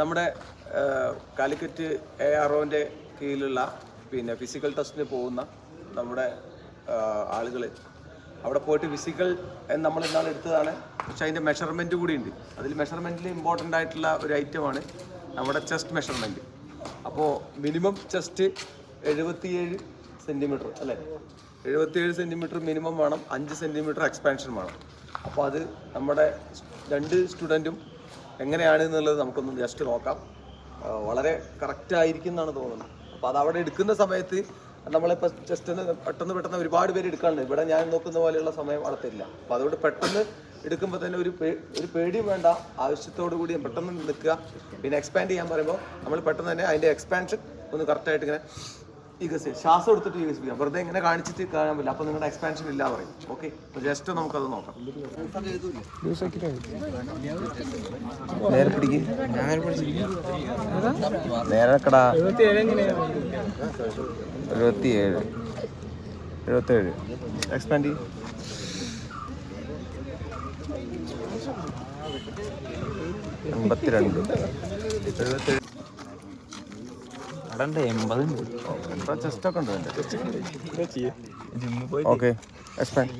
നമ്മുടെ കാലിക്കറ്റ് AROന്റെ കീഴിലുള്ള പിന്നെ ഫിസിക്കൽ ടെസ്റ്റിന് പോകുന്ന നമ്മുടെ ആളുകൾ അവിടെ പോയിട്ട് ഫിസിക്കൽ നമ്മൾ ഇന്നാൾ എടുത്തതാണ്. പക്ഷേ അതിൻ്റെ മെഷർമെൻറ്റ് കൂടി ഉണ്ട്. അതിൽ മെഷർമെൻറ്റിൽ ഇമ്പോർട്ടൻ്റ് ആയിട്ടുള്ള ഒരു ഐറ്റമാണ് നമ്മുടെ ചെസ്റ്റ് മെഷർമെൻറ്റ്. അപ്പോൾ മിനിമം ചെസ്റ്റ് 77 സെൻറ്റിമീറ്റർ അല്ലേ, 77 സെൻറ്റിമീറ്റർ മിനിമം വേണം, 5 സെൻറ്റിമീറ്റർ എക്സ്പാൻഷൻ വേണം. അപ്പോൾ അത് നമ്മുടെ 2 സ്റ്റുഡൻറ്റും എങ്ങനെയാണ് എന്നുള്ളത് നമുക്കൊന്ന് ജസ്റ്റ് നോക്കാം. വളരെ കറക്റ്റ് ആയിരിക്കും എന്നാണ് തോന്നുന്നത്. അപ്പോൾ അത് അവിടെ എടുക്കുന്ന സമയത്ത് നമ്മളിപ്പോൾ ജസ്റ്റ് പെട്ടെന്ന് ഒരുപാട് പേര് എടുക്കാറുണ്ട്. ഇവിടെ ഞാൻ നോക്കുന്ന പോലെയുള്ള സമയം അവിടെ തരില്ല. അപ്പോൾ അതുകൊണ്ട് പെട്ടെന്ന് എടുക്കുമ്പോൾ തന്നെ ഒരു പേടിയും വേണ്ട, ആവശ്യത്തോടു കൂടി പെട്ടെന്ന് നിൽക്കുക. പിന്നെ എക്സ്പാൻഡ് ചെയ്യാൻ പറയുമ്പോൾ നമ്മൾ പെട്ടെന്ന് തന്നെ അതിൻ്റെ എക്സ്പാൻഷൻ ഒന്ന് കറക്റ്റായിട്ട് ഇങ്ങനെ ശ്വാസം എടുത്തിട്ട് വികസിപ്പിക്കാം. വെറുതെ ഇങ്ങനെ കാണിച്ചിട്ട് കാണാൻ പറ്റില്ല. അപ്പോൾ നിങ്ങളുടെ എക്സ്പാൻഷൻ ഇല്ല പറയും. ഓക്കെ, അപ്പോൾ ജസ്റ്റ് നമുക്കത് നോക്കാം. നേരെ പിടിക്കും, നേരെ കടാ. 77 എക്സ്പാൻഡ് ചെയ്യും. 82 ചെസ്റ്റ് ഒക്കെ ഉണ്ട്. Okay, expand.